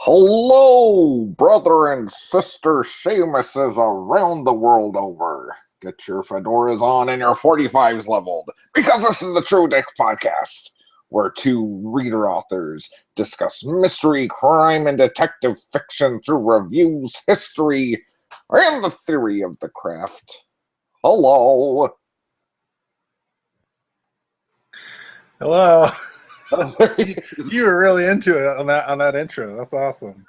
Hello, brother and sister Seamuses around the world over. Get your fedoras on and your 45s leveled, because this is the True Dicks Podcast, where two reader authors discuss mystery, crime, and detective fiction through reviews, history, and the theory of the craft. Hello. Hello. Oh, there he is. You were really into it on that intro. That's awesome.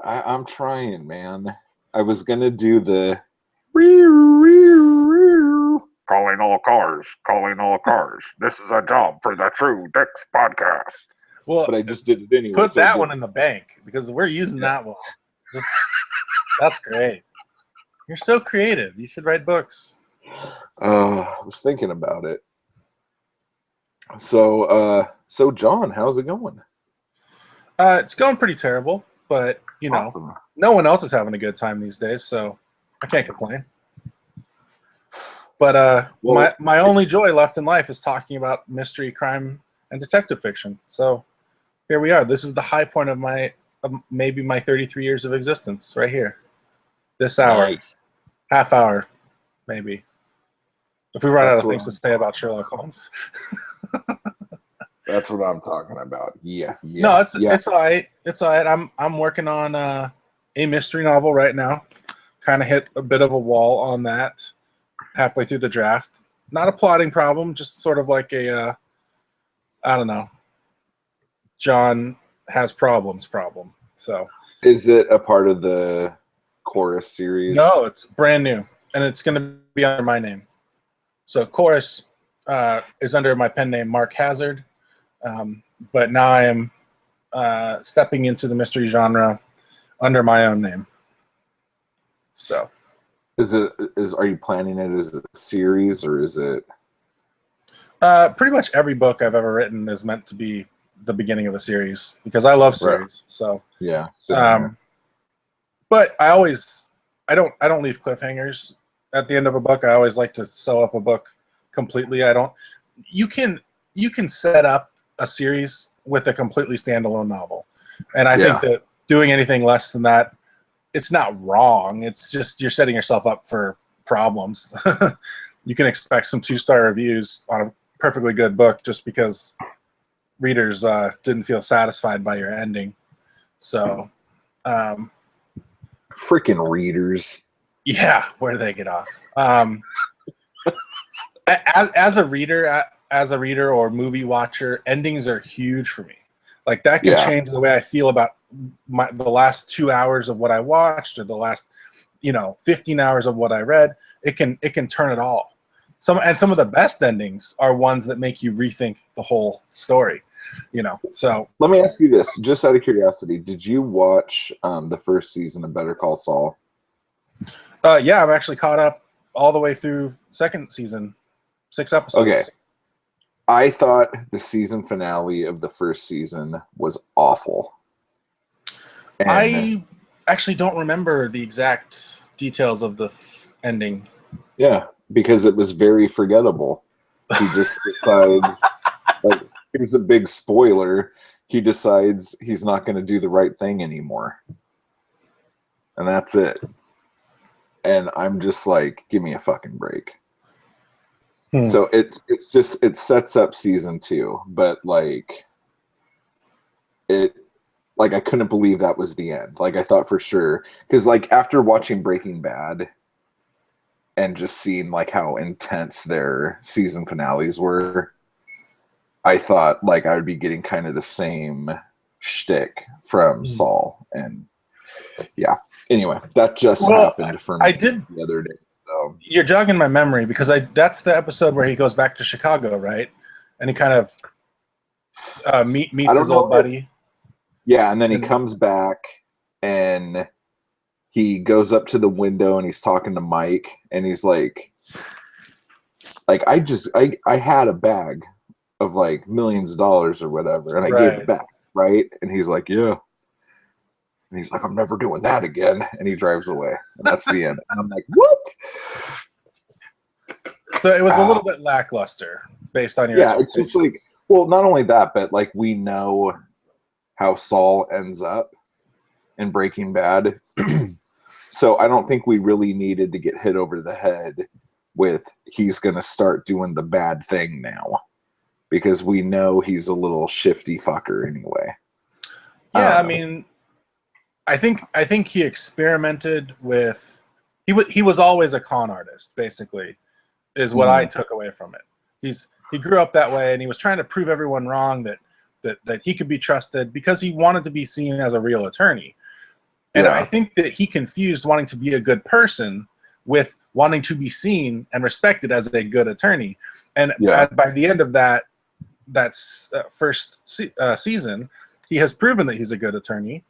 I'm trying, man. I was gonna do the calling all cars. This is a job for the True Dicks Podcast. Well, But I just did it anyway. put so that one in the bank because we're using that one. That's great. You're so creative. You should write books. I was thinking about it. So John, how's it going? It's going pretty terrible, but Awesome. no one else is having a good time these days, so I can't complain. But my only joy left in life is talking about mystery, crime, and detective fiction. So here we are. This is the high point of maybe my 33 years of existence right here. This hour, Nice. half hour, maybe. If we run out of things to say about Sherlock Holmes. That's what I'm talking about. Yeah. No, it's all right. It's all right. I'm working on a mystery novel right now. Kind of hit a bit of a wall on that halfway through the draft. Not a plotting problem, just sort of like a I don't know. John has problems problem. So Is it a part of the Chorus series? no, it's brand new, and it's going to be under my name. So Chorus is under my pen name Mark Hazard, but now I am stepping into the mystery genre under my own name. So, are you planning it as a series, or is it? pretty much every book I've ever written is meant to be the beginning of a series because I love series. Right. So Yeah. but I don't leave cliffhangers at the end of a book. I always like to sew up a book completely. You can set up a series with a completely standalone novel, and I think that doing anything less than that, it's not wrong. It's just you're setting yourself up for problems. You can expect some 2-star reviews on a perfectly good book just because readers didn't feel satisfied by your ending. So, freaking readers. yeah, where do they get off? As a reader or movie watcher, endings are huge for me. Like that can change the way I feel about the last 2 hours of what I watched or the last 15 hours of what I read. It can turn it all. Some of the best endings are ones that make you rethink the whole story. So Let me ask you this, just out of curiosity: did you watch the first season of Better Call Saul? yeah, I'm actually caught up all the way through second season, 6 episodes. Okay. I thought the season finale of the first season was awful. And I actually don't remember the exact details of the ending. yeah, because it was very forgettable. He just decides, like, here's a big spoiler. He decides he's not going to do the right thing anymore. And that's it. And I'm just like, give me a fucking break. So it sets up season 2, but I couldn't believe that was the end. Like I thought for sure, because like after watching Breaking Bad and just seeing like how intense their season finales were, I thought like I would be getting kind of the same shtick from Saul. And yeah, anyway, that just happened for me the other day. So. You're jogging my memory because that's the episode where he goes back to Chicago, right? And he kind of meets his old buddy. Yeah, and then he comes back and he goes up to the window and he's talking to Mike and he's like I had a bag of like millions of dollars or whatever and I gave it back, right? And he's like, yeah. And he's like, I'm never doing that again. And he drives away. And that's the end. And I'm like, what? So it was a little bit lackluster based on your expectations. It's just like, well, not only that, but like we know how Saul ends up in Breaking Bad. So I don't think we really needed to get hit over the head with he's going to start doing the bad thing now, because we know he's a little shifty fucker anyway. Yeah, I mean, I think he experimented with. He was always a con artist, basically, is what I took away from it. He grew up that way, and he was trying to prove everyone wrong that he could be trusted because he wanted to be seen as a real attorney. And I think that he confused wanting to be a good person with wanting to be seen and respected as a good attorney. And by the end of that first season, he has proven that he's a good attorney.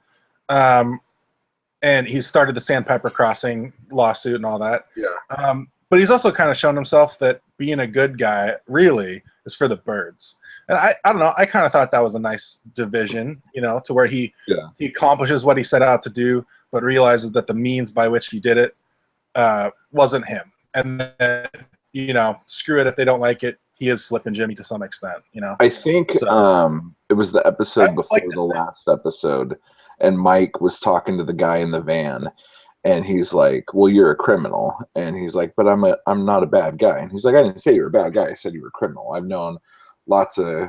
And he's started the Sandpiper Crossing lawsuit and all that. Yeah. But he's also kind of shown himself that being a good guy really is for the birds. And I don't know, I kind of thought that was a nice division, to where he accomplishes what he set out to do, but realizes that the means by which he did it wasn't him. And then, screw it if they don't like it. He is Slippin' Jimmy to some extent, I think it was the episode before the last episode, and Mike was talking to the guy in the van, and he's like, well, you're a criminal. And he's like, but I'm not a bad guy. And he's like, I didn't say you're a bad guy. I said you were a criminal. I've known lots of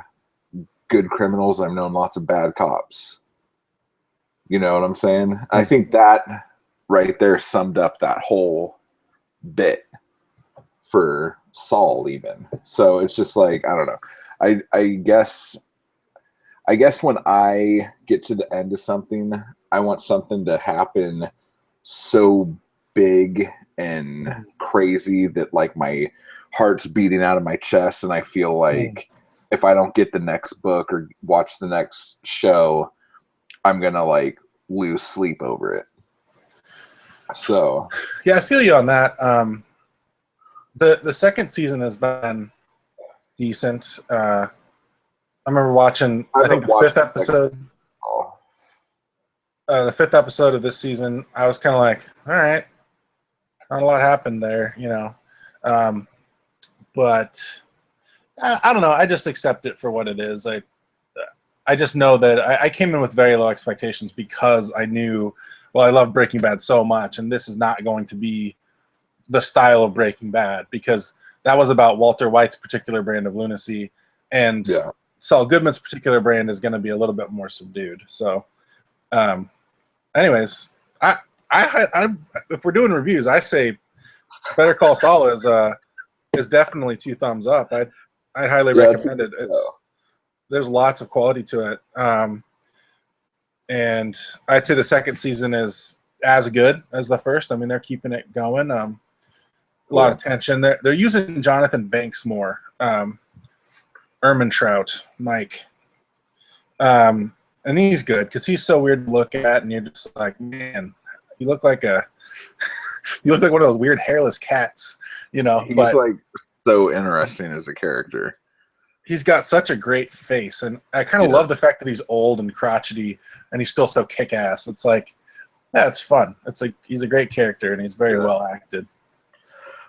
good criminals. I've known lots of bad cops. You know what I'm saying? I think that right there summed up that whole bit for Saul even. So it's just like, I don't know. I guess when I get to the end of something, I want something to happen so big and crazy that like my heart's beating out of my chest, and I feel like if I don't get the next book or watch the next show, I'm gonna like lose sleep over it. So yeah, I feel you on that. The second season has been decent. I remember watching, I think the fifth episode. The fifth episode of this season, I was kind of like, all right, not a lot happened there, but I don't know. I just accept it for what it is. I just know that I came in with very low expectations because I knew, well, I love Breaking Bad so much, and this is not going to be the style of Breaking Bad, because that was about Walter White's particular brand of lunacy, and Saul Goodman's particular brand is going to be a little bit more subdued. So, anyways, I if we're doing reviews, I say Better Call Saul is definitely 2 thumbs up. I'd highly recommend it. There's lots of quality to it, and I'd say the second season is as good as the first. I mean, they're keeping it going. A lot of tension. They're using Jonathan Banks more. Ehrmantraut, Mike. And he's good because he's so weird to look at, and you're just like, man, you look like one of those weird hairless cats, He's like so interesting as a character. He's got such a great face, and I kind of love the fact that he's old and crotchety, and he's still so kick-ass. It's like, yeah, it's fun. It's like he's a great character, and he's very well acted.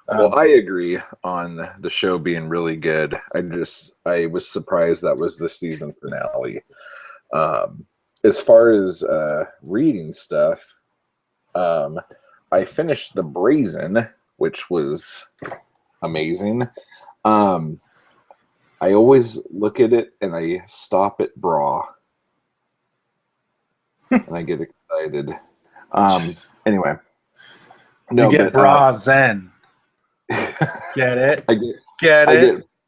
Well, I agree on the show being really good. I was surprised that was the season finale. As far as reading stuff, I finished The Brazen, which was amazing. I always look at it and I stop at bra, and I get excited. Anyway, no, you get bra zen. Get it? I get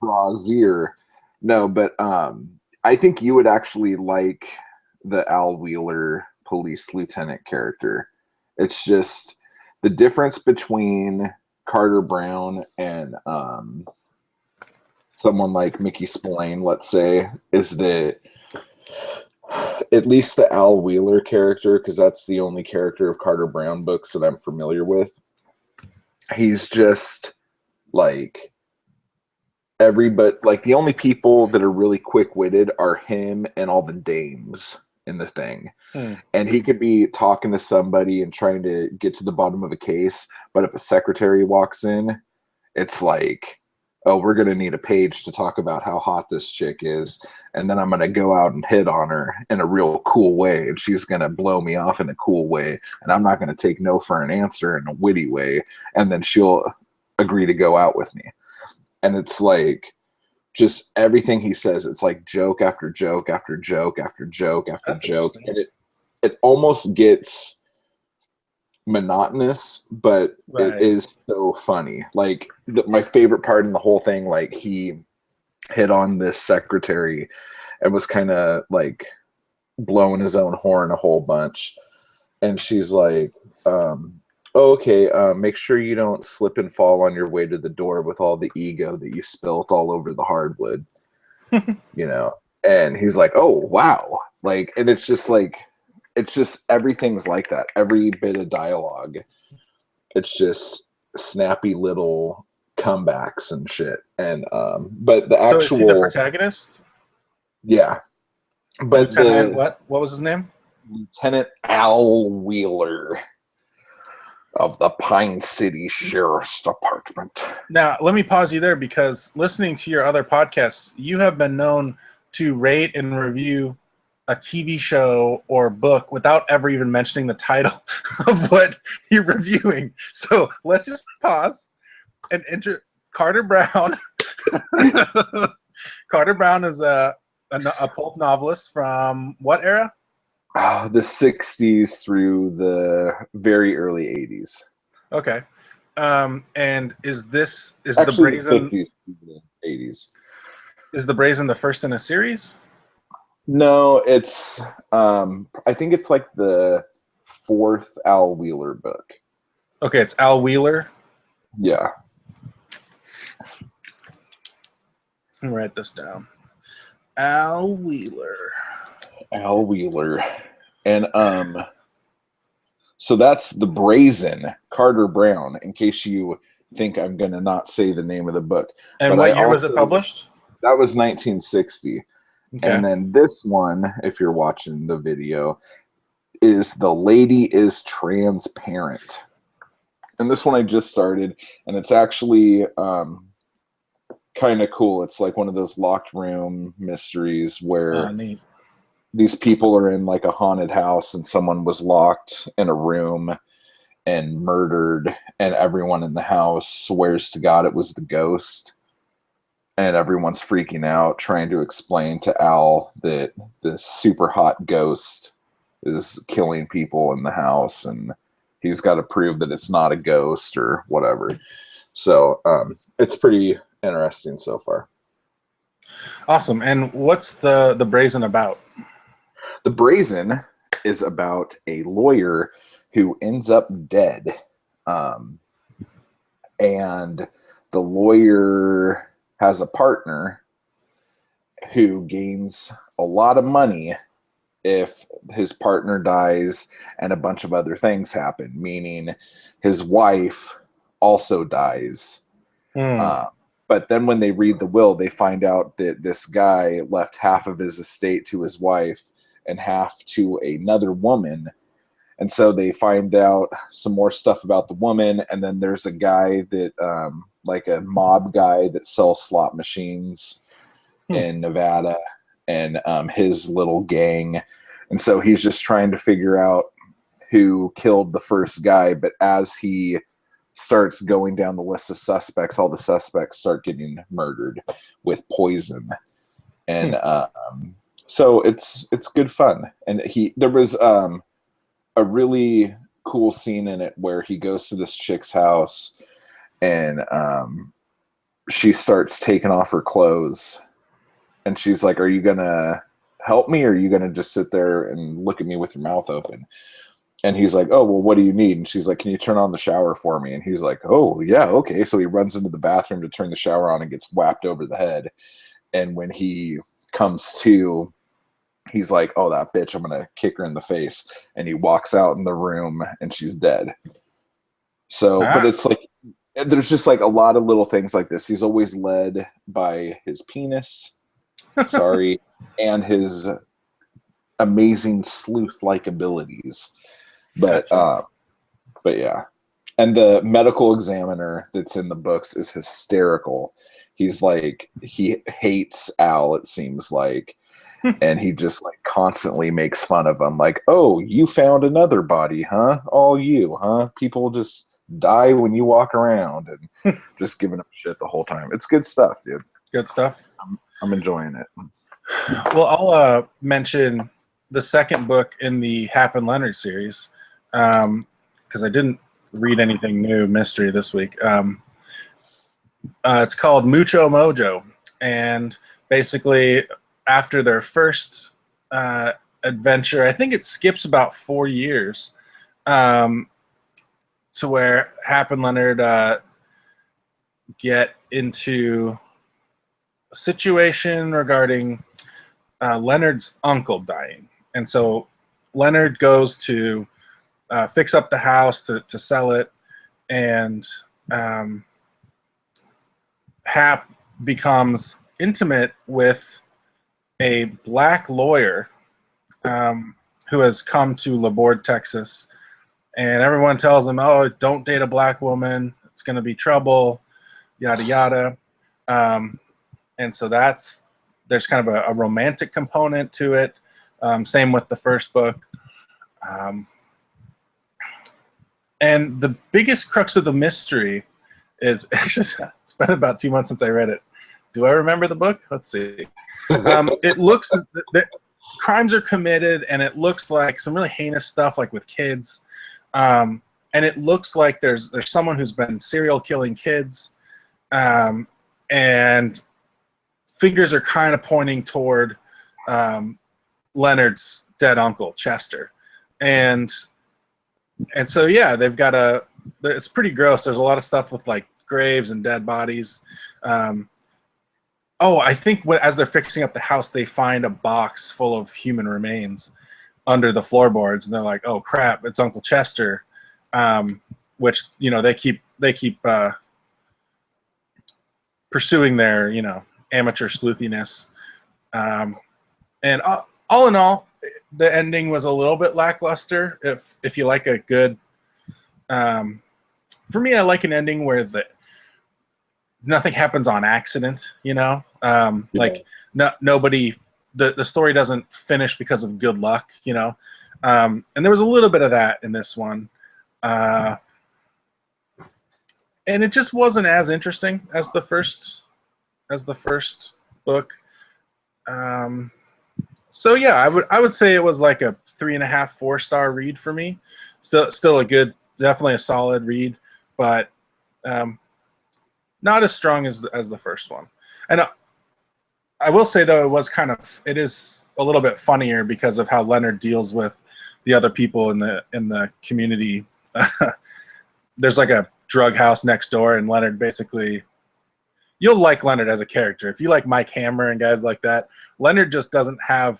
brazier. No, but I think you would actually like the Al Wheeler police lieutenant character. It's just the difference between Carter Brown and someone like Mickey Spillane, let's say, is that at least the Al Wheeler character, because that's the only character of Carter Brown books that I'm familiar with, he's just like the only people that are really quick-witted are him and all the dames in the thing. And he could be talking to somebody and trying to get to the bottom of a case, but if a secretary walks in, it's like oh, we're going to need a page to talk about how hot this chick is. And then I'm going to go out and hit on her in a real cool way. And she's going to blow me off in a cool way. And I'm not going to take no for an answer in a witty way. And then she'll agree to go out with me. And it's like, just everything he says, it's like joke after joke after joke after joke after That's joke. interesting. And it almost gets monotonous, but Right. it is so funny. Like my favorite part in the whole thing, like he hit on this secretary and was kind of like blowing his own horn a whole bunch, and she's like, oh, okay, make sure you don't slip and fall on your way to the door with all the ego that you spilt all over the hardwood. You know, and he's like, oh wow, like, and it's just like, it's just everything's like that. Every bit of dialogue, it's just snappy little comebacks and shit. And but the So is he the actual, protagonist? yeah, but Lieutenant, the what was his name? Lieutenant Al Wheeler of the Pine City Sheriff's Department. Now, let me pause you there, because listening to your other podcasts, you have been known to rate and review a TV show or book without ever even mentioning the title of what you're reviewing. So let's just pause and enter Carter Brown. Carter Brown is a pulp novelist from what era? The 60s through the very early 80s. Okay. And is Actually, the Brazen 50s through the 80s. is the Brazen the first in a series? No, it's I think it's like the fourth Al Wheeler book. Okay, it's Al Wheeler. Yeah. Let me write this down. Al Wheeler. Al Wheeler. And so that's the Brazen, Carter Brown, in case you think I'm gonna not say the name of the book. And But what I year was it also- published? That was 1960. Okay. And then this one, if you're watching the video, is The Lady is Transparent. And this one I just started, and it's actually kind of cool. It's like one of those locked room mysteries where Neat. these people are in like a haunted house and someone was locked in a room and murdered, and everyone in the house swears to God it was the ghost. And everyone's freaking out, trying to explain to Al that this super hot ghost is killing people in the house, and he's got to prove that it's not a ghost or whatever. So it's pretty interesting so far. Awesome. And what's the Brazen about? The Brazen is about a lawyer who ends up dead. And the lawyer has a partner who gains a lot of money if his partner dies and a bunch of other things happen, meaning his wife also dies. But then when they read the will, they find out that this guy left half of his estate to his wife and half to another woman. And so they find out some more stuff about the woman. And then there's a guy that, like a mob guy that sells slot machines in Nevada, and his little gang. And so he's just trying to figure out who killed the first guy. But as he starts going down the list of suspects, all the suspects start getting murdered with poison. And so it's good fun. And there was a really cool scene in it where he goes to this chick's house and she starts taking off her clothes, and she's like, are you gonna help me, or are you gonna just sit there and look at me with your mouth open? And he's like, oh, well, what do you need? And she's like, can you turn on the shower for me? And he's like, oh yeah, okay. So he runs into the bathroom to turn the shower on and gets whapped over the head. And when he comes to, he's like, oh, that bitch, I'm gonna kick her in the face. And he walks out in the room and she's dead. So but it's like, there's just like a lot of little things like this. He's always led by his penis, sorry, and his amazing sleuth-like abilities. But but yeah. And the medical examiner that's in the books is hysterical. He's like, he hates Al, it seems like, and he just like constantly makes fun of him. Like, oh, you found another body, huh? All you, huh? People just die when you walk around, and just giving him shit the whole time. It's good stuff, dude. Good stuff. I'm enjoying it. Well, I'll mention the second book in the Hap and Leonard series, because I didn't read anything new mystery this week. It's called Mucho Mojo, and basically after their first adventure, I think it skips about 4 years, to where Hap and Leonard get into a situation regarding Leonard's uncle dying. And so Leonard goes to fix up the house to sell it, and Hap becomes intimate with a black lawyer who has come to Laborde, Texas. And everyone tells him, oh, don't date a black woman. It's going to be trouble, yada, yada. And so there's kind of a romantic component to it. Same with the first book. And the biggest crux of the mystery is, actually, it's been about 2 months since I read it. Do I remember the book? Let's see. It looks as the crimes are committed, and it looks like some really heinous stuff, like with kids. And it looks like there's someone who's been serial killing kids, and fingers are kind of pointing toward Leonard's dead uncle, Chester. And so, yeah, they've got it's pretty gross. There's a lot of stuff with like graves and dead bodies. I think as they're fixing up the house, they find a box full of human remains under the floorboards, and they're like, "Oh crap, it's Uncle Chester," which they keep pursuing their amateur sleuthiness. And all in all, the ending was a little bit lackluster. If you like a good, for me, I like an ending where nothing happens on accident. Like nobody. The story doesn't finish because of good luck. And there was a little bit of that in this one, and it just wasn't as interesting as the first book. So yeah, I would say it was like a 3.5, 4-star read for me. Still a good, definitely a solid read, but not as strong as the first one. And I will say though, it is a little bit funnier because of how Leonard deals with the other people in the community. There's like a drug house next door, and Leonard basically. You'll like Leonard as a character. If you like Mike Hammer and guys like that, Leonard just doesn't have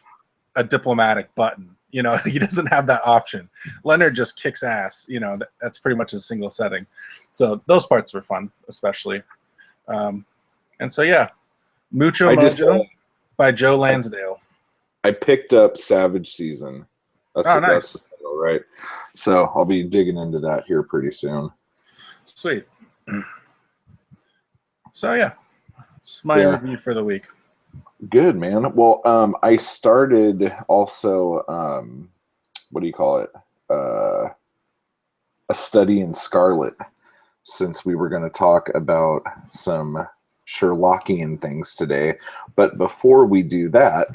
a diplomatic button. He doesn't have that option. Leonard just kicks ass. That's pretty much a single setting. So those parts were fun, especially. And so, yeah, Mucho Mojo by Joe Lansdale. I picked up Savage Season. Nice. That's the title, right? So I'll be digging into that here pretty soon. Sweet. So yeah, it's my review for the week. Good, man. Well, I started also, what do you call it? A Study in Scarlet, since we were going to talk about some Sherlockian things today. But before we do that,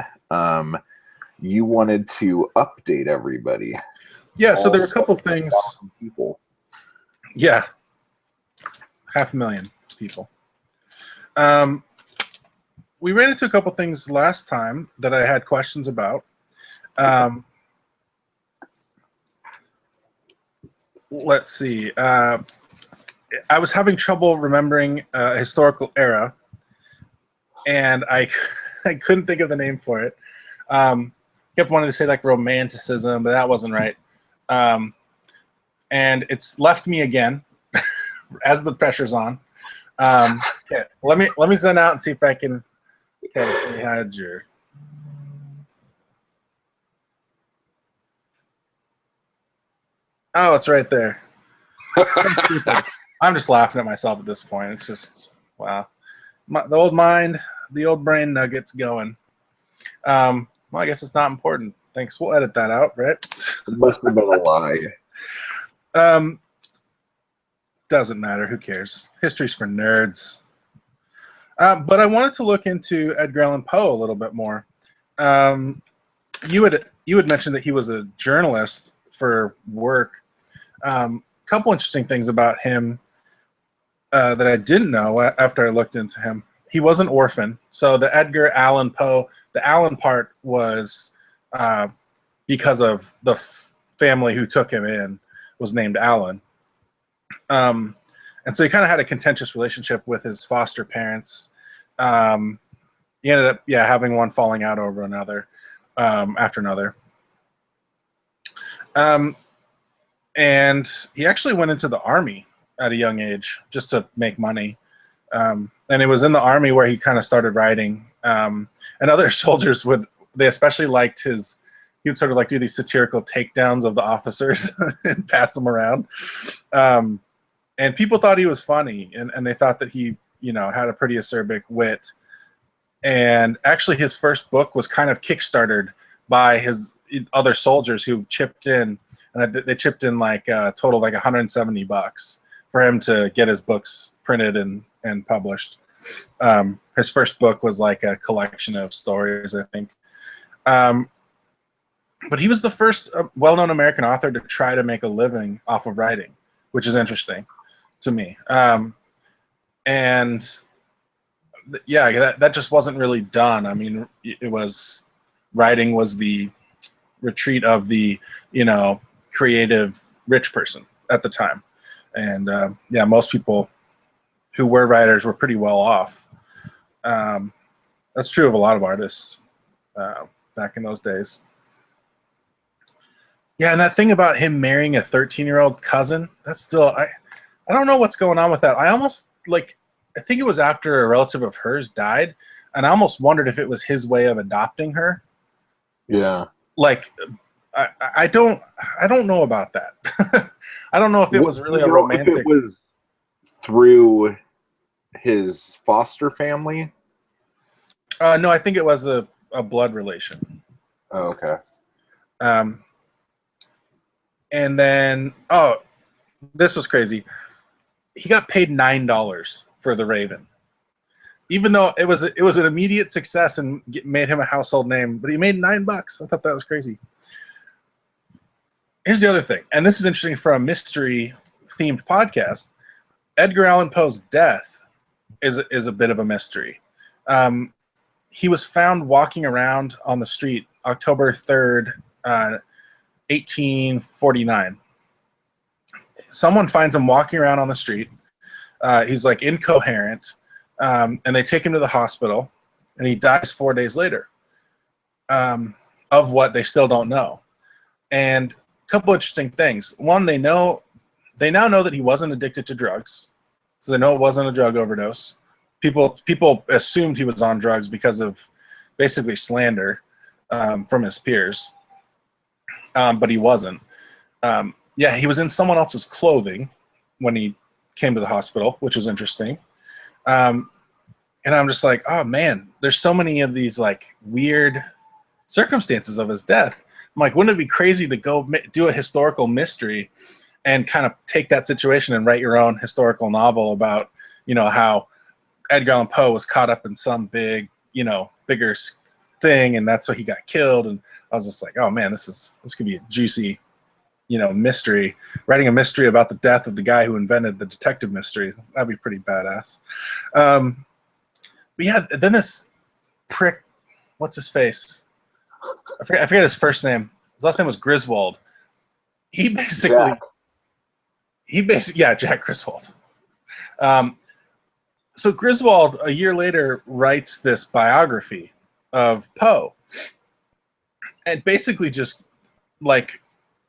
you wanted to update everybody. Yeah, so there were a couple things. People. Yeah, 500,000 people. We ran into a couple things last time that I had questions about. Let's see. I was having trouble remembering a historical era, and I couldn't think of the name for it. Kept wanting to say like romanticism, but that wasn't right. And it's left me again as the pressure's on. Okay, let me send out and see if I can. Okay, so we had your. Oh, it's right there. I'm just laughing at myself at this point. It's just wow. the old mind, the old brain nuggets going. Well, I guess it's not important. Thanks. We'll edit that out, right? It must have been a lie. Doesn't matter. Who cares? History's for nerds. But I wanted to look into Edgar Allan Poe a little bit more. You had mentioned that he was a journalist for work. Couple interesting things about him that I didn't know after I looked into him. He was an orphan. So the Edgar Allan Poe, the Allan part was because of the family who took him in was named Allan. And so he kind of had a contentious relationship with his foster parents. He ended up, having one falling out over another after another. And he actually went into the army at a young age just to make money. And it was in the army where he kind of started writing. And other soldiers they especially liked he would sort of like do these satirical takedowns of the officers and pass them around. And people thought he was funny, and they thought that he, had a pretty acerbic wit. And actually his first book was kind of kickstarted by his other soldiers who chipped in, and they chipped in like a total of like $170 for him to get his books printed and published. His first book was like a collection of stories, I think. But he was the first well-known American author to try to make a living off of writing, which is interesting to me. And yeah, that just wasn't really done. I mean, writing was the retreat of the, creative rich person at the time. And most people who were writers were pretty well off. That's true of a lot of artists back in those days. Yeah, and that thing about him marrying a 13-year-old cousin, that's still, I don't know what's going on with that. I almost, I think it was after a relative of hers died, and I almost wondered if it was his way of adopting her. Yeah. I don't know about that. I don't know if it was really a romantic. If it was through his foster family? No, I think it was a blood relation. Oh, okay. And then, this was crazy. He got paid $9 for The Raven, even though it was an immediate success and made him a household name. But he made $9. I thought that was crazy. Here's the other thing, and this is interesting for a mystery-themed podcast. Edgar Allan Poe's death is a bit of a mystery. He was found walking around on the street October 3rd, 1849. Someone finds him walking around on the street. He's like incoherent, and they take him to the hospital, and he dies 4 days later. Of what they still don't know. And a couple interesting things. One, they now know that he wasn't addicted to drugs, so they know it wasn't a drug overdose. People assumed he was on drugs because of basically slander from his peers, but he wasn't. He was in someone else's clothing when he came to the hospital, which was interesting. And I'm just like, oh man, there's so many of these like weird circumstances of his death. I'm like, wouldn't it be crazy to go do a historical mystery and kind of take that situation and write your own historical novel about, how Edgar Allan Poe was caught up in some bigger thing, and that's why he got killed. And I was just like, oh man, this could be a juicy, mystery. Writing a mystery about the death of the guy who invented the detective mystery, that'd be pretty badass. But yeah, then this prick, what's his face? I forget his first name. His last name was Griswold. Jack Griswold. So Griswold, a year later, writes this biography of Poe, and basically just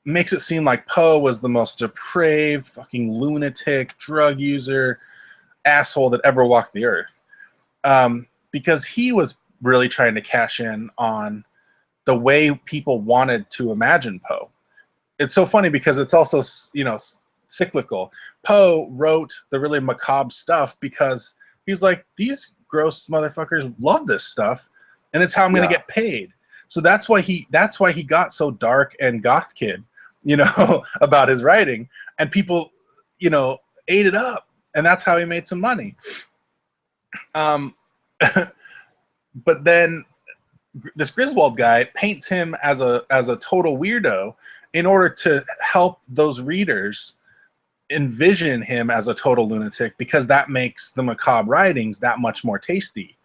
makes it seem like Poe was the most depraved, fucking lunatic, drug user, asshole that ever walked the earth, because he was really trying to cash in on the way people wanted to imagine Poe. It's so funny because it's also, cyclical. Poe wrote the really macabre stuff because he's like, these gross motherfuckers love this stuff, and it's how I'm going to get paid. So that's why he got so dark and goth kid, about his writing, and people, ate it up, and that's how he made some money. But then this Griswold guy paints him as a total weirdo in order to help those readers envision him as a total lunatic, because that makes the macabre writings that much more tasty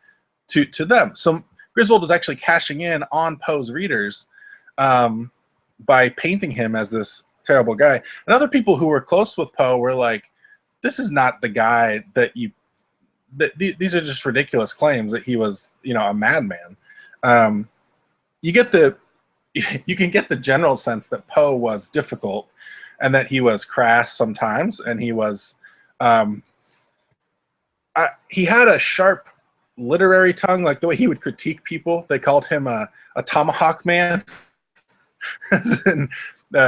to them. So Griswold was actually cashing in on Poe's readers by painting him as this terrible guy. And other people who were close with Poe were like, this is not the guy these are just ridiculous claims that he was, a madman. You can get the general sense that Poe was difficult, and that he was crass sometimes, and he was he had a sharp literary tongue, like the way he would critique people. They called him a tomahawk man. And,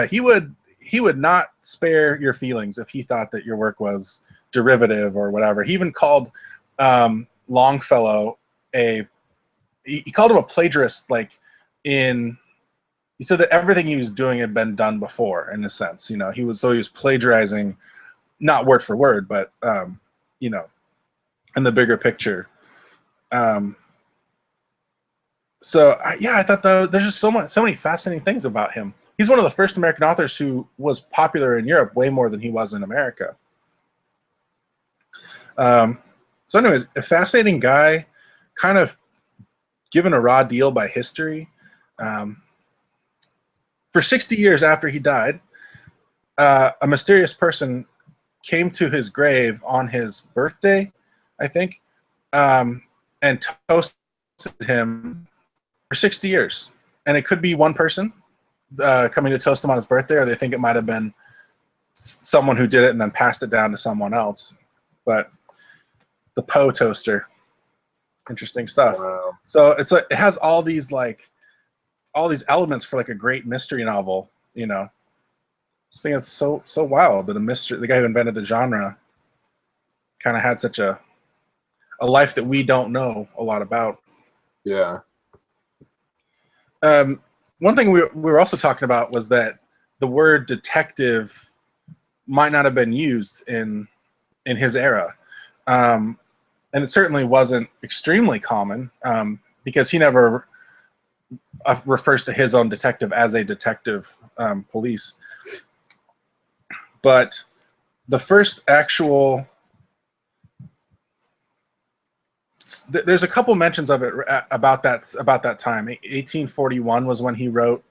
he would not spare your feelings if he thought that your work was derivative or whatever. He even called Longfellow he called him a plagiarist, he said that everything he was doing had been done before, in a sense. He was plagiarizing, not word for word, but in the bigger picture. I thought there's just so many fascinating things about him. He's one of the first American authors who was popular in Europe way more than he was in America. So anyways, a fascinating guy, kind of given a raw deal by history. For 60 years after he died, a mysterious person came to his grave on his birthday, I think, and toasted him for 60 years. And it could be one person coming to toast him on his birthday, or they think it might have been someone who did it and then passed it down to someone else. But the Poe toaster, interesting stuff. Wow. So it's like it has all these elements for like a great mystery novel, I think it's so wild that the guy who invented the genre kind of had such a life that we don't know a lot about. Yeah. One thing we were also talking about was that the word detective might not have been used in his era. And it certainly wasn't extremely common, because he never refers to his own detective as a detective police. But the first actual... There's a couple mentions of it about that time. 1841 was when he wrote...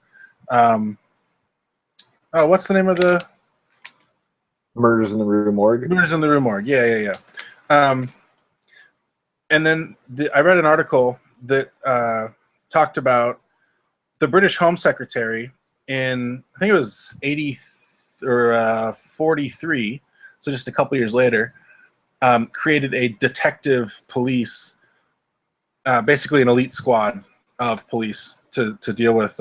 what's the name of the... Murders in the Rue Morgue? Murders in the Rue Morgue, yeah. And then I read an article that talked about the British Home Secretary in, I think it was 43, so just a couple years later, created a detective police, basically an elite squad of police to deal with,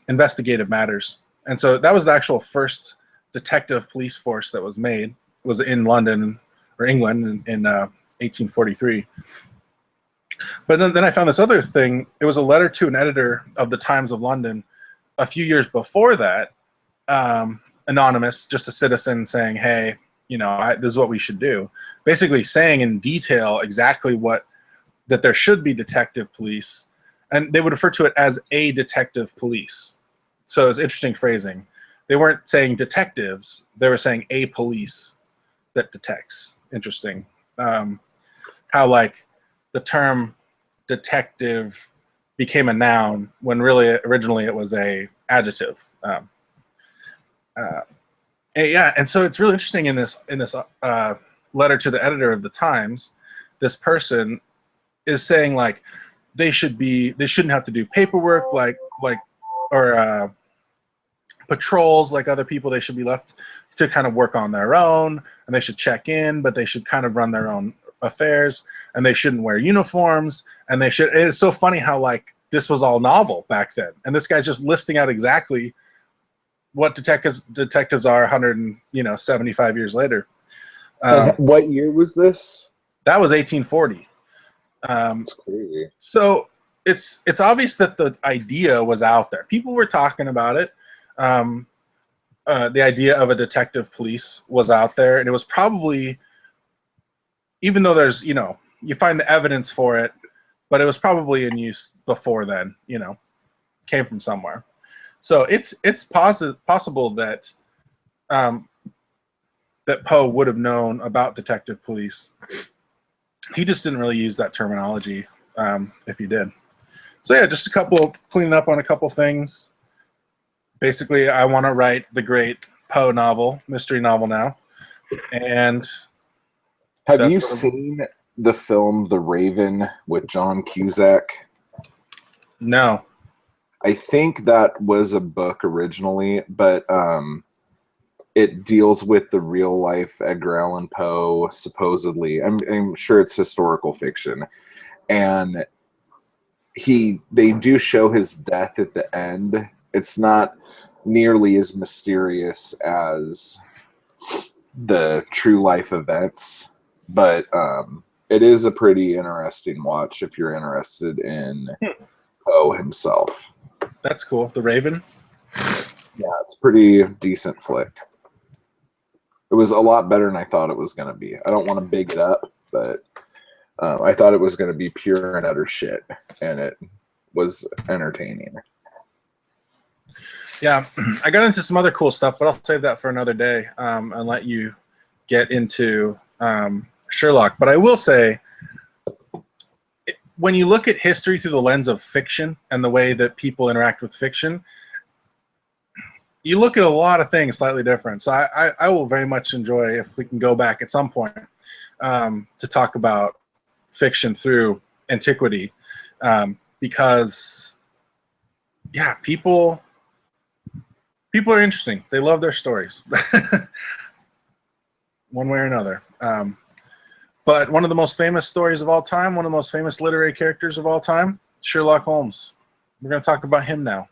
investigative matters. And so that was the actual first detective police force that was made, was in London or England in 1843. But then I found this other thing. It was a letter to an editor of the Times of London a few years before that, anonymous, just a citizen saying, hey, this is what we should do. Basically saying in detail exactly that there should be detective police. And they would refer to it as a detective police. So it's interesting phrasing. They weren't saying detectives. They were saying a police that detects. Interesting. How like the term detective became a noun when really originally it was a adjective. And so it's really interesting in this letter to the editor of the Times, this person is saying like they shouldn't have to do paperwork or patrols like other people. They should be left to kind of work on their own, and they should check in, but they should kind of run their own affairs, and they shouldn't wear uniforms, and it's so funny how like this was all novel back then, and this guy's just listing out exactly what detectives are 175 years later. What year was this? That was 1840. It's crazy. So it's obvious that the idea was out there. People were talking about it. The idea of a detective police was out there, and it was probably, even though there's, you find the evidence for it, but it was probably in use before then, came from somewhere. So it's possible that that Poe would have known about detective police. He just didn't really use that terminology, if he did. So yeah, just cleaning up on a couple things. Basically, I want to write the great Poe novel, mystery novel now. And have you seen the film The Raven with John Cusack? No. I think that was a book originally, but it deals with the real life Edgar Allan Poe, supposedly. I'm sure it's historical fiction. And they do show his death at the end. It's not nearly as mysterious as the true life events, but it is a pretty interesting watch if you're interested in Poe himself. That's cool. The Raven? Yeah, it's a pretty decent flick. It was a lot better than I thought it was going to be. I don't want to big it up, but I thought it was going to be pure and utter shit, and it was entertaining. Yeah, I got into some other cool stuff, but I'll save that for another day and let you get into Sherlock. But I will say, when you look at history through the lens of fiction and the way that people interact with fiction, you look at a lot of things slightly different. So I will very much enjoy if we can go back at some point to talk about fiction through antiquity, because, yeah, people are interesting. They love their stories, one way or another. But one of the most famous stories of all time, one of the most famous literary characters of all time, Sherlock Holmes. We're going to talk about him now.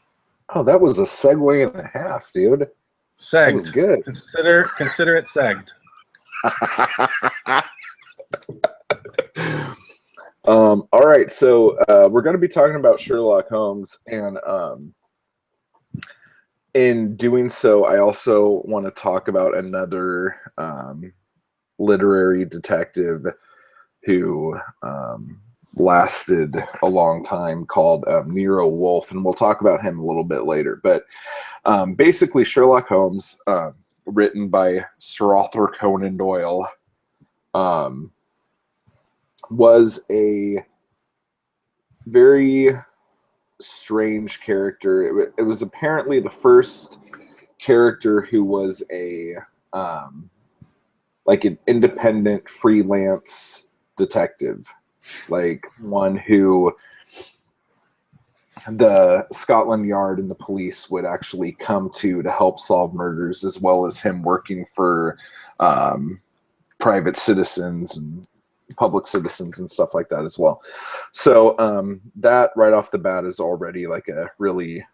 Oh, that was a segue and a half, dude. Segged. That was good. Consider it segged. All right, so we're going to be talking about Sherlock Holmes, and in doing so, I also want to talk about another literary detective who lasted a long time, called Nero Wolfe, and we'll talk about him a little bit later. But basically, Sherlock Holmes, written by Sir Arthur Conan Doyle, was a very strange character. It was apparently the first character who was a like an independent freelance detective, like one who the Scotland Yard and the police would actually come to help solve murders, as well as him working for private citizens and public citizens and stuff like that as well. So that right off the bat is already like a really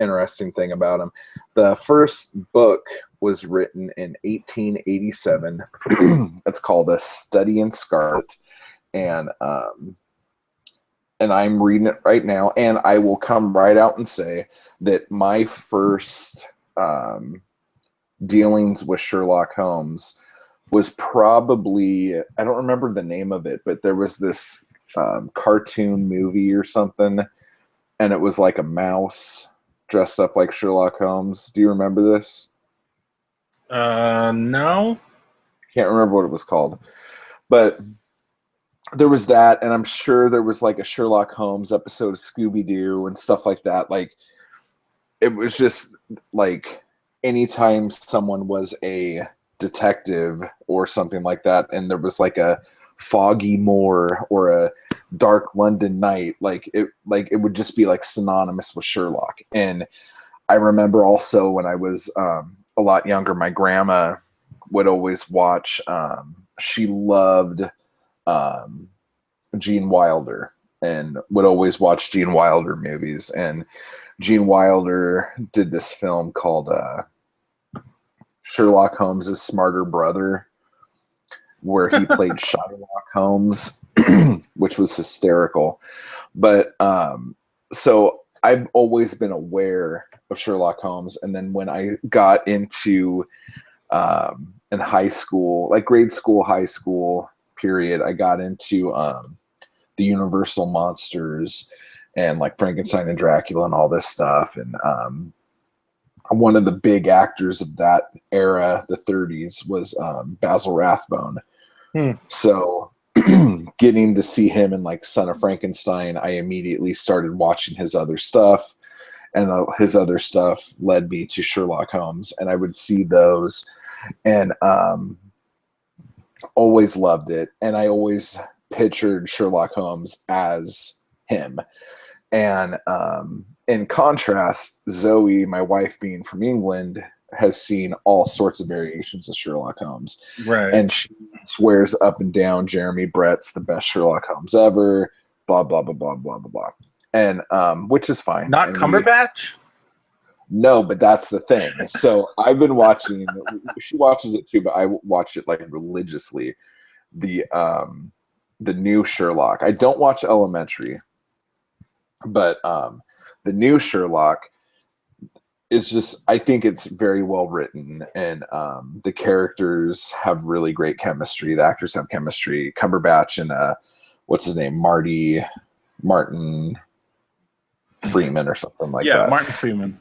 interesting thing about him. The first book was written in 1887. It's called A Study in Scarlet, and I'm reading it right now, and I will come right out and say that my first dealings with Sherlock Holmes was probably, I don't remember the name of it, but there was this cartoon movie or something, and it was like a mouse dressed up like Sherlock Holmes. Do you remember this? No. Can't remember what it was called. But there was that, and I'm sure there was like a Sherlock Holmes episode of Scooby-Doo and stuff like that. Like, it was just like anytime someone was a detective or something like that, and there was like a foggy moor or a dark London night, like it would just be like synonymous with Sherlock. And I remember also when I was a lot younger, my grandma would always watch, she loved Gene Wilder, and would always watch Gene Wilder movies. And Gene Wilder did this film called Sherlock Holmes' Smarter Brother. where he played Sherlock Holmes, which was hysterical. But so I've always been aware of Sherlock Holmes, and then when I got into in high school, like grade school, high school period, I got into the Universal monsters and like Frankenstein and Dracula and all this stuff. And one of the big actors of that era, the 30s, was Basil Rathbone. So getting to see him in like Son of Frankenstein, I immediately started watching his other stuff. And his other stuff led me to Sherlock Holmes. And I would see those and always loved it. And I always pictured Sherlock Holmes as him. And in contrast, Zoe, my wife being from England, has seen all sorts of variations of Sherlock Holmes. Right. And she swears up and down Jeremy Brett's the best Sherlock Holmes ever, blah, blah, blah, blah, blah, blah, blah. And which is fine. Not and Cumberbatch? No, but that's the thing. So I've been watching, she watches it too, but I watch it like religiously. The new Sherlock. I don't watch Elementary, but the new Sherlock is just, I think it's very well written, and the characters have really great chemistry. The actors have chemistry. Cumberbatch and what's his name? Martin Freeman or something like that. Yeah, Martin Freeman.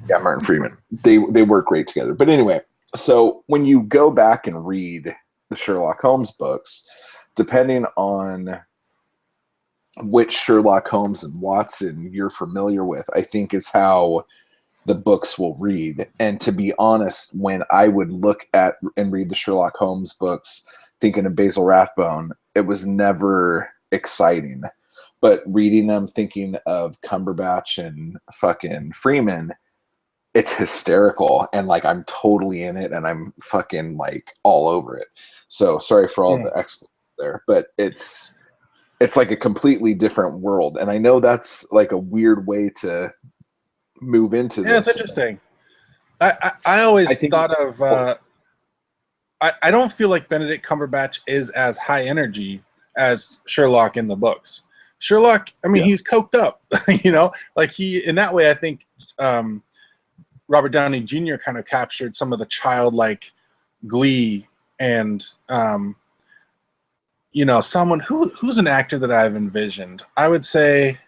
Yeah, Martin Freeman. They work great together. But anyway, so when you go back and read the Sherlock Holmes books, depending on which Sherlock Holmes and Watson you're familiar with, I think is how the books will read. And to be honest, when I would look at and read the Sherlock Holmes books thinking of Basil Rathbone, it was never exciting. But reading them thinking of Cumberbatch and fucking Freeman, it's hysterical. And like I'm totally in it and I'm fucking like all over it. So sorry for all the explanations there, but it's like a completely different world. And I know that's like a weird way to move into this. Yeah, it's interesting. I always thought of I don't feel like Benedict Cumberbatch is as high energy as Sherlock in the books. Sherlock, I mean, he's coked up, you know, like he, in that way, I think Robert Downey Jr. kind of captured some of the childlike glee and, you know, someone who's an actor that I've envisioned. I would say,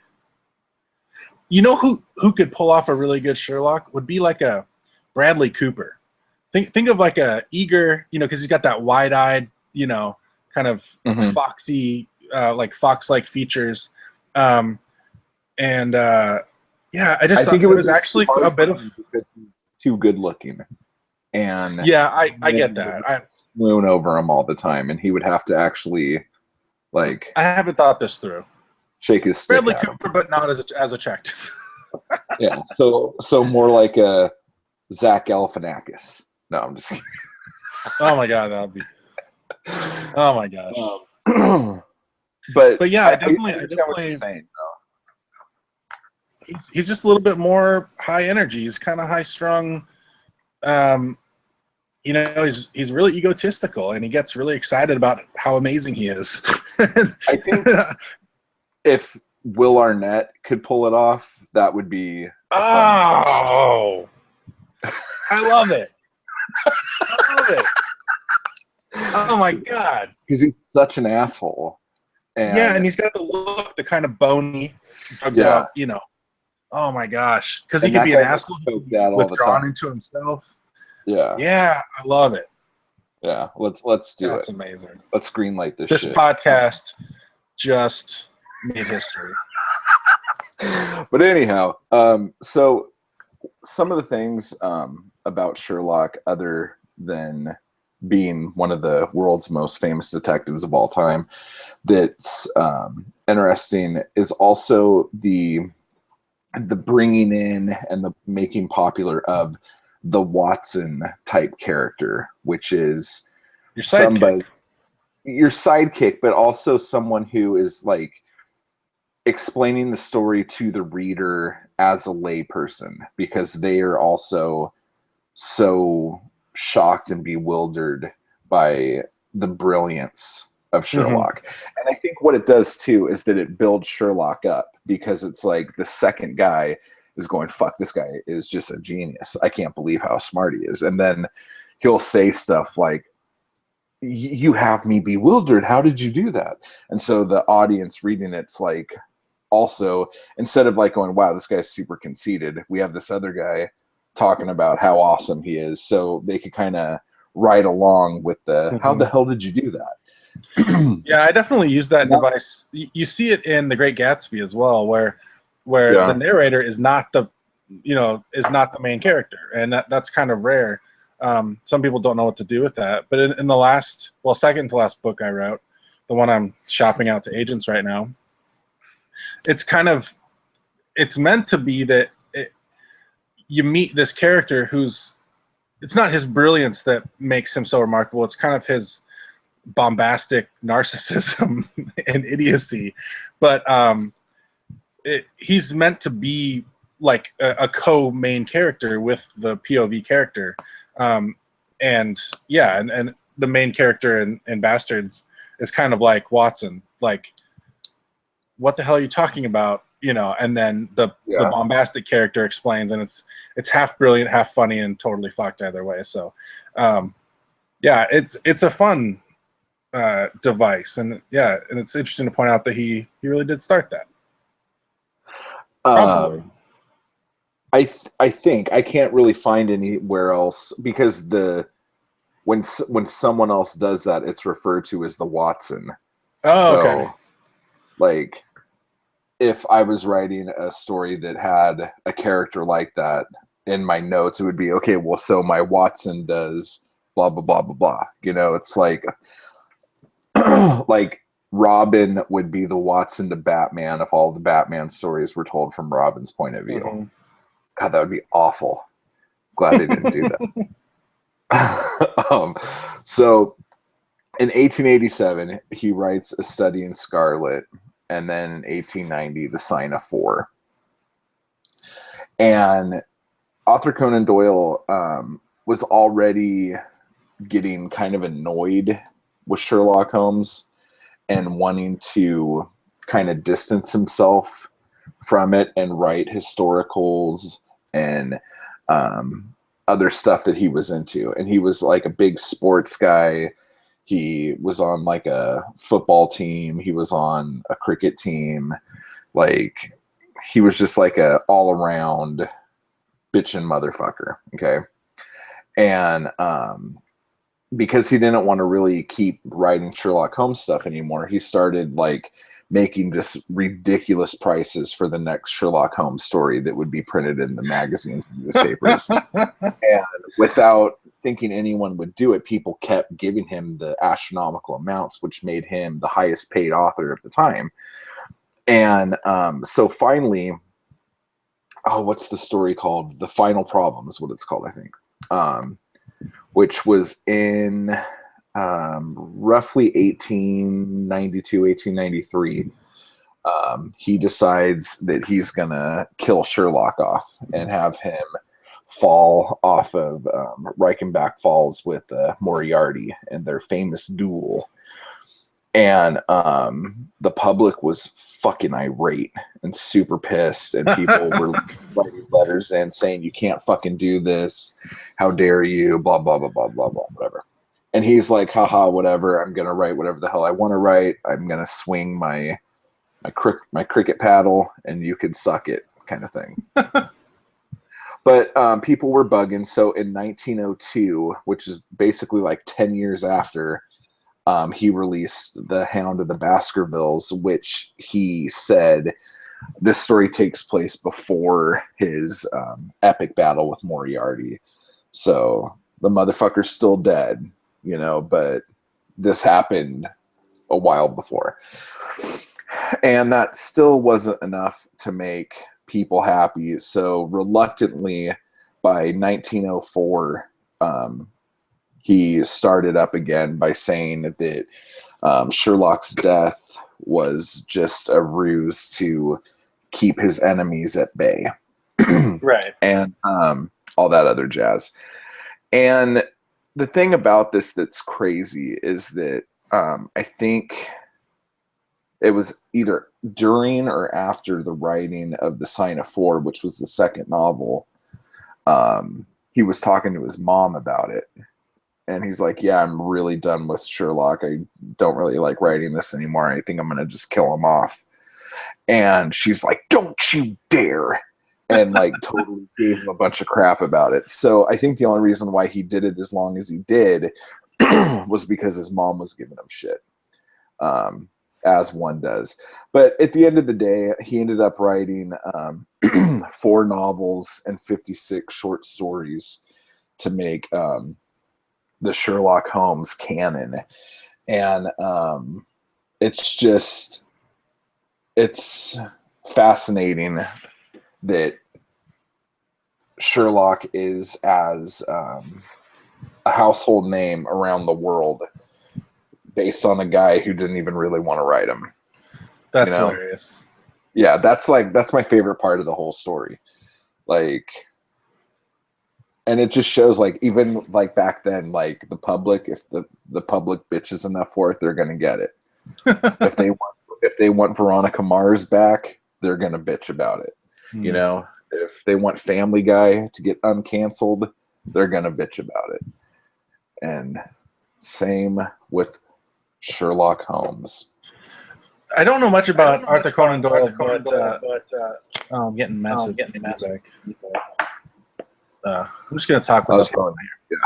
you know, who could pull off a really good Sherlock would be like a Bradley Cooper. Think of like a eager, you know, because he's got that wide-eyed, you know, kind of foxy, like fox-like features, yeah, I just think it was actually a bit of too good-looking, and yeah, I get that. I swoon over him all the time, and he would have to actually like. I haven't thought this through. Shake his stick. Bradley Cooper, but not as attractive. Yeah, so more like a Zach Galifianakis. No, I'm just kidding. Oh my god, that would be. Oh my gosh. But yeah, I definitely what you're saying, he's just a little bit more high energy. He's kind of high strung. You know, he's really egotistical, and he gets really excited about how amazing he is. I think if Will Arnett could pull it off, that would be. Oh, I love it. I love it. Oh my god, because he's such an asshole. And he's got the look, the kind of bony, out, you know. Oh my gosh, because he could be an asshole withdrawn into himself. Yeah, I love it. Yeah, let's do it. That's amazing. Let's greenlight this. This shit. podcast just made history. But anyhow, so some of the things about Sherlock, other than being one of the world's most famous detectives of all time, that's interesting is also the bringing in and the making popular of the Watson type character, which is your sidekick, but also someone who is like explaining the story to the reader as a lay person, because they are also so shocked and bewildered by the brilliance of Mm-hmm. Sherlock. And I think what it does too is that it builds Sherlock up, because it's like the second guy is going, fuck, this guy is just a genius. I can't believe how smart he is. And then he'll say stuff like, you have me bewildered. How did you do that? And so the audience reading it's like, also, instead of like going, wow, this guy's super conceited, we have this other guy talking about how awesome he is. So they could kind of ride along with the, how the hell did you do that? Yeah, I definitely use that device. You see it in The Great Gatsby as well, where the narrator is not the main character, and that's kind of rare. Some people don't know what to do with that. But in the last, second to last book I wrote, the one I'm shopping out to agents right now, it's meant to be that you meet this character it's not his brilliance that makes him so remarkable. It's kind of his bombastic narcissism and idiocy. But he's meant to be like a co-main character with the POV character. And the main character in Bastards is kind of like Watson, like, what the hell are you talking about? And then the bombastic character explains, and it's half brilliant, half funny, and totally fucked either way. So, it's a fun device, and it's interesting to point out that he really did start that. Probably. I think I can't really find anywhere else, because when someone else does that, it's referred to as the Watson. Oh, okay. Like, if I was writing a story that had a character like that in my notes, it would be, okay, well, so my Watson does blah, blah, blah, blah, blah. It's like, like Robin would be the Watson to Batman if all the Batman stories were told from Robin's point of view. Mm-hmm. God, that would be awful. Glad they didn't do that. So in 1887, he writes A Study in Scarlet, and then in 1890, The Sign of Four. And Arthur Conan Doyle was already getting kind of annoyed with Sherlock Holmes and wanting to kind of distance himself from it and write historicals and other stuff that he was into. And he was like a big sports guy. He was on like a football team. He was on a cricket team. Like, he was just like a all around bitchin' motherfucker. Okay. And because he didn't want to really keep writing Sherlock Holmes stuff anymore, he started like making just ridiculous prices for the next Sherlock Holmes story that would be printed in the magazines and newspapers. And without thinking anyone would do it, people kept giving him the astronomical amounts, which made him the highest paid author of the time. And so finally, what's the story called? The Final Problem is what it's called, I think. Which was in roughly 1892, 1893. He decides that he's going to kill Sherlock off and have him fall off of Reichenbach Falls with Moriarty in their famous duel. And the public was fucking irate and super pissed, and people were writing letters in saying, you can't fucking do this, how dare you, blah blah blah blah blah blah, whatever. And he's like, haha, whatever, I'm gonna write whatever the hell I want to write. I'm gonna swing my cricket paddle and you could suck it, kind of thing. But people were bugging. So in 1902, which is basically like 10 years after, he released The Hound of the Baskervilles, which he said this story takes place before his epic battle with Moriarty. So the motherfucker's still dead, but this happened a while before. And that still wasn't enough to make people happy. So reluctantly, by 1904, he started up again by saying that Sherlock's death was just a ruse to keep his enemies at bay. Right. And all that other jazz. And the thing about this that's crazy is that I think it was either during or after the writing of The Sign of Four, which was the second novel. He was talking to his mom about it. And he's like, yeah, I'm really done with Sherlock. I don't really like writing this anymore. I think I'm going to just kill him off. And she's like, don't you dare. And like totally gave him a bunch of crap about it. So I think the only reason why he did it as long as he did was because his mom was giving him shit, as one does. But at the end of the day, he ended up writing 4 novels and 56 short stories to make the Sherlock Holmes canon. And it's fascinating that Sherlock is as a household name around the world based on a guy who didn't even really want to write him. That's hilarious. Yeah, that's my favorite part of the whole story. Like, and it just shows, like, even like back then, like the public, if the public bitches enough for it, they're gonna get it. if they want Veronica Mars back, they're gonna bitch about it. You know, if they want Family Guy to get uncanceled, they're gonna bitch about it. And same with Sherlock Holmes. I don't know much about Arthur Conan Doyle, but I'm getting massive feedback. I'm just gonna talk with here. Yeah.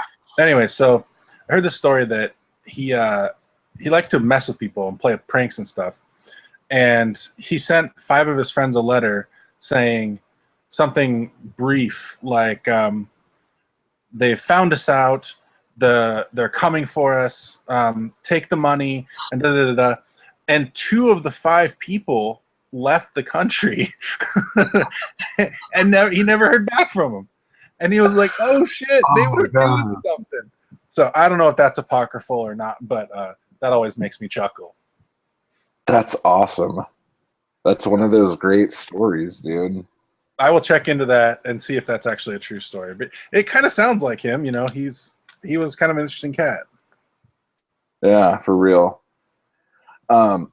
Anyway, so I heard this story that he liked to mess with people and play pranks and stuff, and he sent 5 of his friends a letter saying something brief like, "They found us out. They're coming for us. Take the money," and da da da da. And 2 of the 5 people left the country, and he never heard back from them. And he was like, "Oh shit, they were doing something." So I don't know if that's apocryphal or not, but that always makes me chuckle. That's awesome. That's one of those great stories, dude. I will check into that and see if that's actually a true story. But it kind of sounds like him, you know. He was kind of an interesting cat. Yeah, for real. So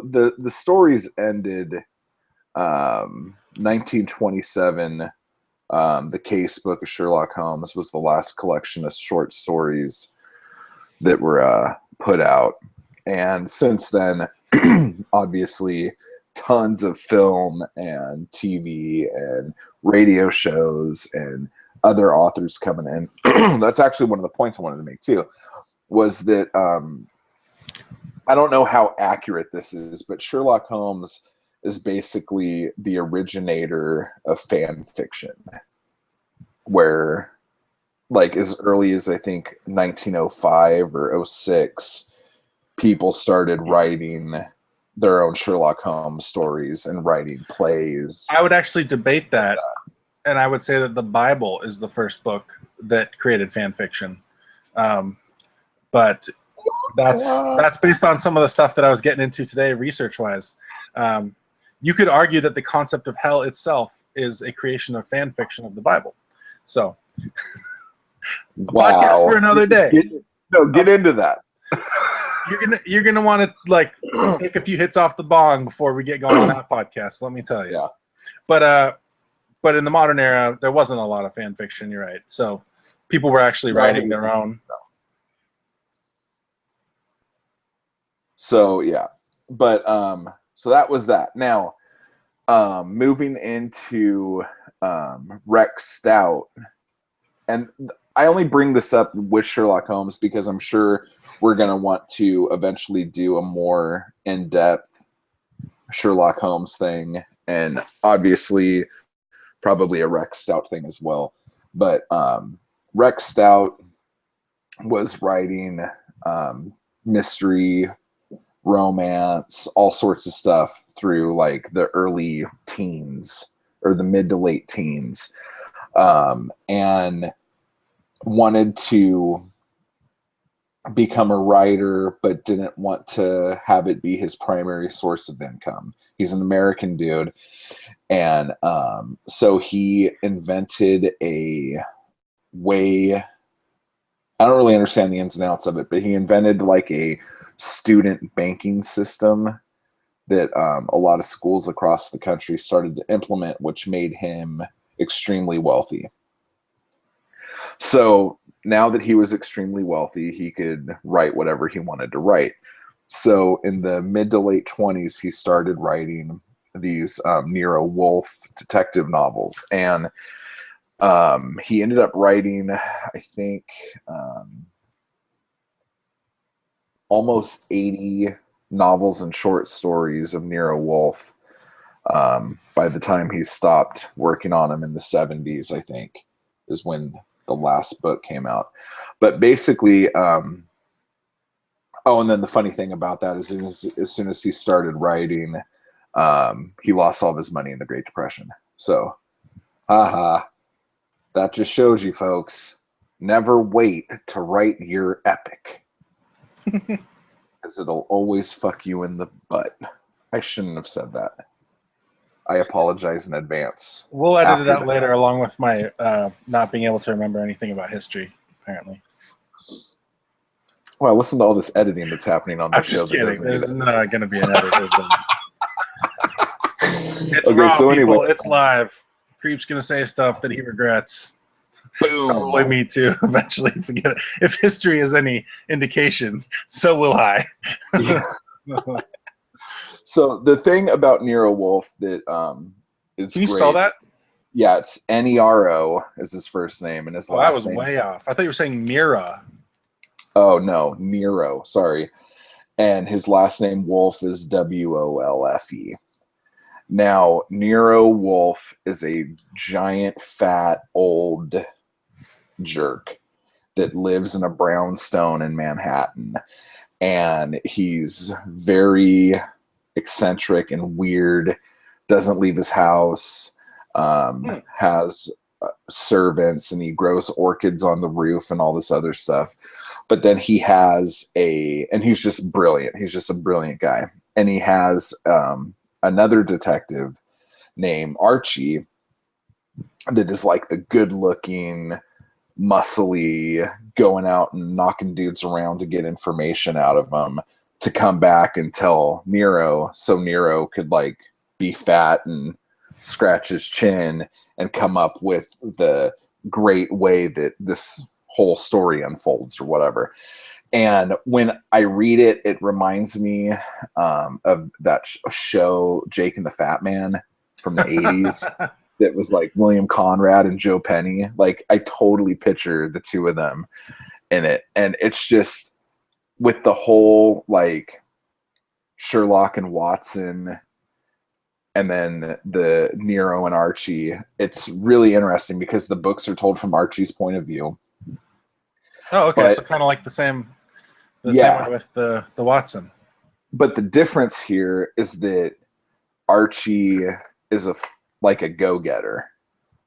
the stories ended 1927. The Case Book of Sherlock Holmes was the last collection of short stories that were put out. And since then, obviously, tons of film and TV and radio shows and other authors coming in. That's actually one of the points I wanted to make too, was that I don't know how accurate this is, but Sherlock Holmes is basically the originator of fan fiction, where like as early as I think 1905 or 06, people started writing their own Sherlock Holmes stories and writing plays. I would actually debate that, and I would say that the Bible is the first book that created fan fiction. But that's based on some of the stuff that I was getting into today, research-wise. You could argue that the concept of hell itself is a creation of fan fiction of the Bible. So, podcast for another day. Get into that. You're gonna want to like take a few hits off the bong before we get going on that podcast. Let me tell you. Yeah. But in the modern era, there wasn't a lot of fan fiction. You're right. So people were actually writing their own. So yeah, but so that was that. Now, moving into Rex Stout, and I only bring this up with Sherlock Holmes because I'm sure we're going to want to eventually do a more in-depth Sherlock Holmes thing, and obviously probably a Rex Stout thing as well. But Rex Stout was writing mystery, romance, all sorts of stuff through like the early teens or the mid to late teens, and wanted to become a writer, but didn't want to have it be his primary source of income. He's an American dude. And so he invented a way I don't really understand the ins and outs of it, but he invented like a student banking system that a lot of schools across the country started to implement, which made him extremely wealthy. So now that he was extremely wealthy, he could write whatever he wanted to write. So in the mid to late 20s, he started writing these Nero Wolfe detective novels. And he ended up writing, I think, almost 80 novels and short stories of Nero Wolfe by the time he stopped working on them in the 70s, I think, is when the last book came out. But basically, oh, and then the funny thing about that is as soon as he started writing, he lost all of his money in the Great Depression. So, haha, that just shows you, folks, never wait to write your epic. Because it'll always fuck you in the butt. I shouldn't have said that. I apologize in advance. We'll edit it out later, along with my not being able to remember anything about history, apparently. Well, listen to all this editing that's happening on the show. I'm just kidding. There's not going to be an edit. It's okay, raw, so people. anyway. It's live. Creep's going to say stuff that he regrets. Boom. Probably me too. Eventually, forget it. If history is any indication, so will I. Yeah. So the thing about Nero Wolfe that is Can you great, spell that? Yeah, it's Nero is his first name, and his last name. That was way off. I thought you were saying Mira. Oh no, Nero. Sorry, and his last name Wolfe is Wolfe. Now Nero Wolfe is a giant, fat, old jerk that lives in a brownstone in Manhattan, and he's very eccentric and weird. Doesn't leave his house. Has servants, and he grows orchids on the roof and all this other stuff. But then he has and he's just brilliant. He's just a brilliant guy, and he has another detective named Archie that is like the good-looking, muscly, going out and knocking dudes around to get information out of them to come back and tell Nero, so Nero could like be fat and scratch his chin and come up with the great way that this whole story unfolds or whatever. And when I read it, it reminds me of that show Jake and the Fat Man from the 80s that was like William Conrad and Joe Penny. Like I totally picture the two of them in it. And it's just with the whole like Sherlock and Watson and then the Nero and Archie, it's really interesting because the books are told from Archie's point of view. Oh, okay. But, so kind of like the same way with the Watson. But the difference here is that Archie is like a go-getter.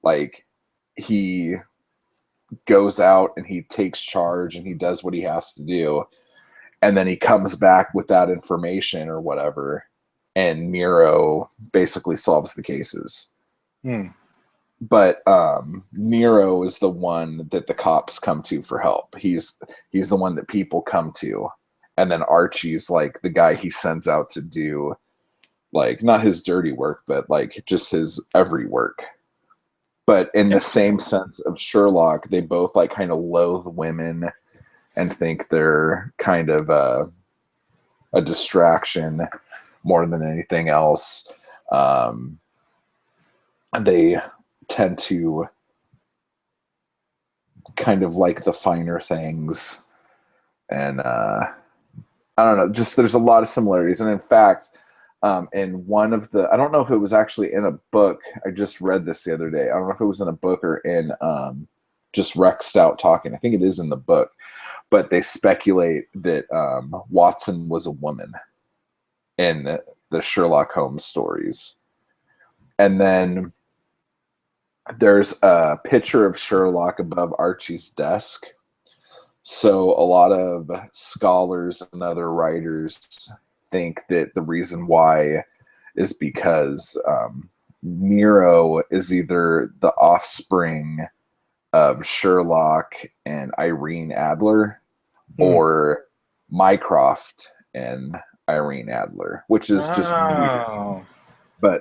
Like he goes out and he takes charge and he does what he has to do. And then he comes back with that information or whatever. And Nero basically solves the cases. But Nero is the one that the cops come to for help. He's the one that people come to. And then Archie's like the guy he sends out to do like not his dirty work, but like just his every work. But in the same sense of Sherlock, they both like kind of loathe women and think they're kind of a distraction more than anything else. They tend to kind of like the finer things. And I don't know, just there's a lot of similarities. And in fact, in one of the, I don't know if it was actually in a book. I just read this the other day. I don't know if it was in a book or in just Rex Stout talking. I think it is in the book. But they speculate that Watson was a woman in the Sherlock Holmes stories. And then there's a picture of Sherlock above Archie's desk. So a lot of scholars and other writers think that the reason why is because Nero is either the offspring of Sherlock and Irene Adler, or Mycroft and Irene Adler, which is just weird.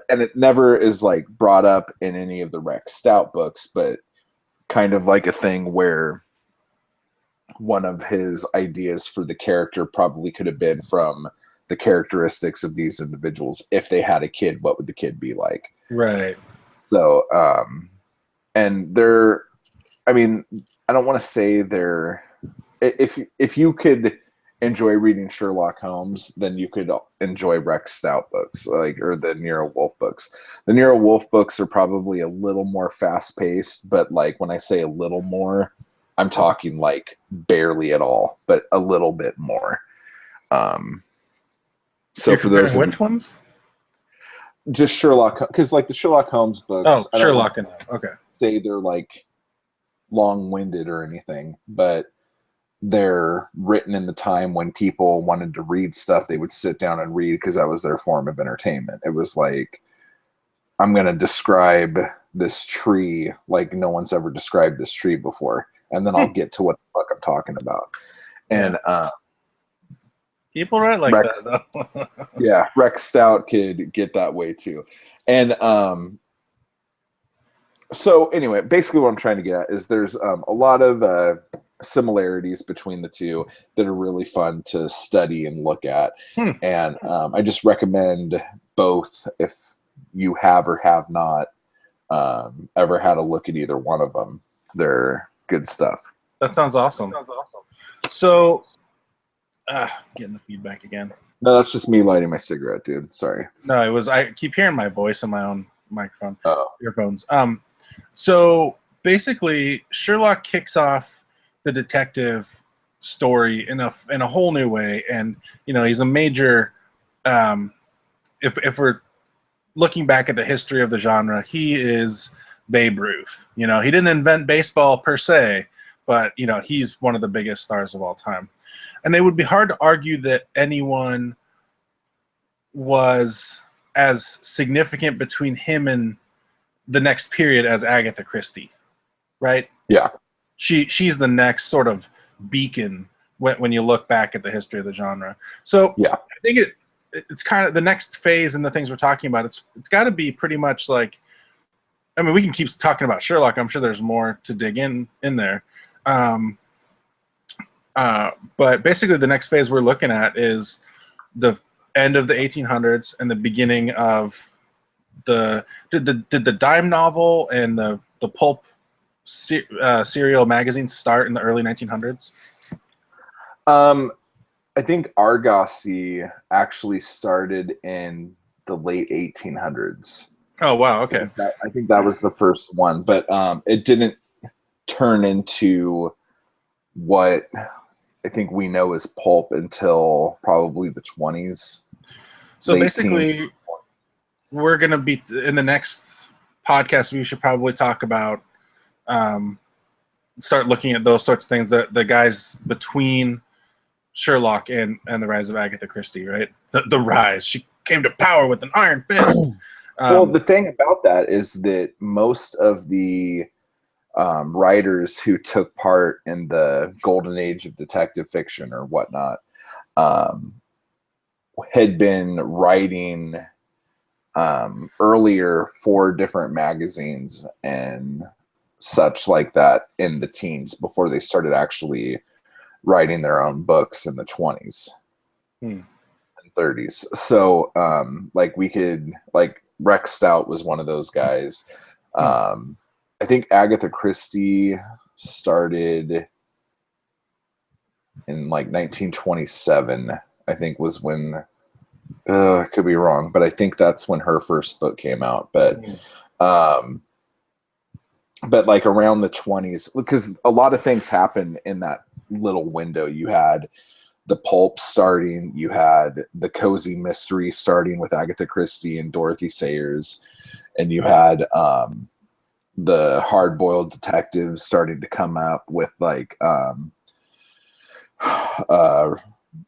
And it never is like brought up in any of the Rex Stout books, but kind of like a thing where one of his ideas for the character probably could have been from the characteristics of these individuals. If they had a kid, what would the kid be like? Right. So, and they're, I mean, I don't want to say they're, if you could enjoy reading Sherlock Holmes, then you could enjoy Rex Stout books, like, or the Nero Wolfe books. The Nero Wolfe books are probably a little more fast paced, but like when I say a little more, I'm talking like barely at all, but a little bit more. So you're for those, which ones? Just Sherlock, because like the Sherlock Holmes books, Oh, Sherlock, okay. Say they're like long-winded or anything, but they're written in the time when people wanted to read stuff. They would sit down and read because that was their form of entertainment. It was like, I'm going to describe this tree like no one's ever described this tree before, and then I'll get to what the fuck I'm talking about. And people write like Rex, that though. Yeah, Rex Stout could get that way too. And so anyway, basically what I'm trying to get at is there's a lot of similarities between the two that are really fun to study and look at. And I just recommend both if you have or have not ever had a look at either one of them. They're good stuff. That sounds awesome. So, getting the feedback again. No, that's just me lighting my cigarette, dude. Sorry. No, it was, I keep hearing my voice in my own microphone, earphones. So basically, Sherlock kicks off the detective story in a whole new way, and he's a major. If we're looking back at the history of the genre, he is Babe Ruth. He didn't invent baseball per se, but he's one of the biggest stars of all time. And it would be hard to argue that anyone was as significant between him and the next period as Agatha Christie, right? Yeah. She's the next sort of beacon when you look back at the history of the genre. So yeah, I think it's kind of the next phase in the things we're talking about. It's got to be pretty much like, I mean, we can keep talking about Sherlock. I'm sure there's more to dig in there. But basically the next phase we're looking at is the end of the 1800s and the beginning of did the dime novel and the pulp serial magazines start in the early 1900s? I think Argosy actually started in the late 1800s. Oh, wow. Okay. I think that was the first one, but it didn't turn into what I think we know as pulp until probably the 20s. So basically, we're going to be in the next podcast. We should probably talk about, start looking at those sorts of things. The guys between Sherlock and the rise of Agatha Christie, right? The rise. She came to power with an iron fist. Well, the thing about that is that most of the writers who took part in the golden age of detective fiction or whatnot had been writing earlier for different magazines and such like that in the teens before they started actually writing their own books in the 20s and 30s. So like we could, like Rex Stout was one of those guys. I think Agatha Christie started in like 1927, I think was when, I could be wrong, but I think that's when her first book came out. But like around the 20s, because a lot of things happened in that little window. You had the pulp starting, you had the cozy mystery starting with Agatha Christie and Dorothy Sayers, and you had the hard-boiled detectives starting to come up with like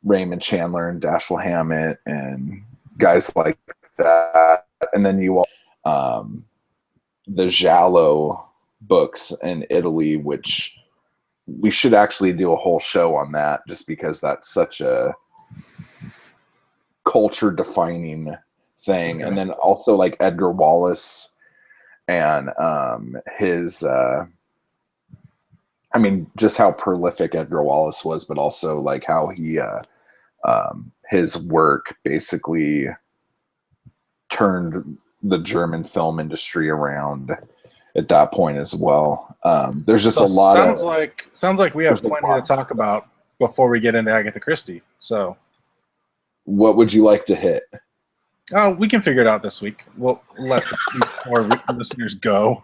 Raymond Chandler and Dashiell Hammett and guys like that. And then you the Giallo books in Italy, which we should actually do a whole show on that, just because that's such a culture defining thing. Okay. And then also like Edgar Wallace and his I mean, just how prolific Edgar Wallace was, but also like how he his work basically turned the German film industry around at that point as well. There's just So a lot of sounds like we have there's a plenty to lot. talk about before we get into Agatha Christie. So What would you like to hit? we can figure it out this week. We'll let these poor listeners go.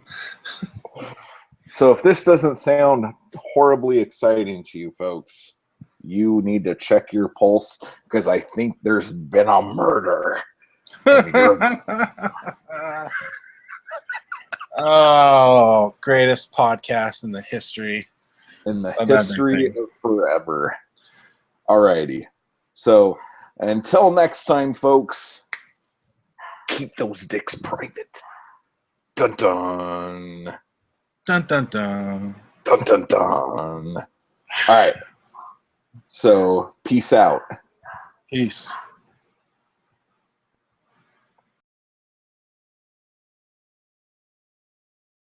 So if this doesn't sound horribly exciting to you folks, you need to check your pulse, because I think there's been a murder. Oh, greatest podcast in the history. In the of history everything. of forever. Alrighty. So until next time, folks, keep those dicks private. Dun dun. Dun dun dun. Dun dun dun. All right. So peace out. Peace.